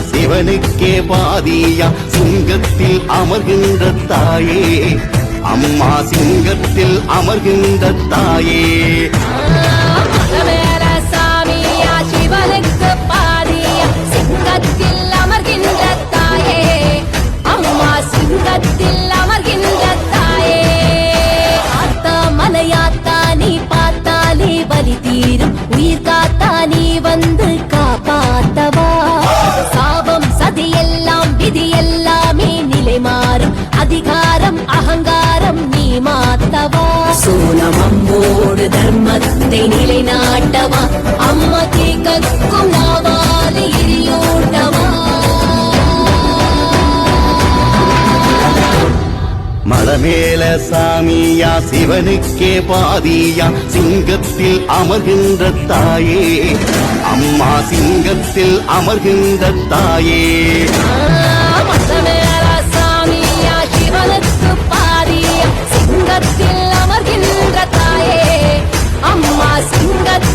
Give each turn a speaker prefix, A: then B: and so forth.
A: சிவனுக்கே பாதியா சிங்கத்தில் அமர்கின்ற தாயே அம்மா சிங்கத்தில் அமர்கின்ற தாயே
B: சாமியா சிவனுக்கு பாதியா சிங்கத்தில் அமர்கின்ற தாயே அம்மா சிங்கத்தில் அமர்கின்ற தாயே ஆத்தா மலையாத்தா நீ பார்த்தாலே வலி தீரும் உயிர் காத்தா நீ வந்து காப்பாத்தவா சாபம் சதியெல்லாம் விதி எல்லாமே நிலை மாறும் அதிகாரம் அகங்காரம் நீ மாத்தவா சோனம் அம்போடு தர்மத்தை நிலைநாட்டவா அம்மா கேட்கும் நாவாலே எரியூட்டவா
A: மலமேல சாமியா சிவனுக்கே பாதியா சிங்கத்தில் அமர்கின்ற தாயே அம்மா சிங்கத்தில் அமர்கின்ற தாயே
B: மலமேல சாமியா சிவனுக்கு பாதியா சிங்கத்தில் அமர்கின்ற தாயே அம்மா சிங்கத்தில்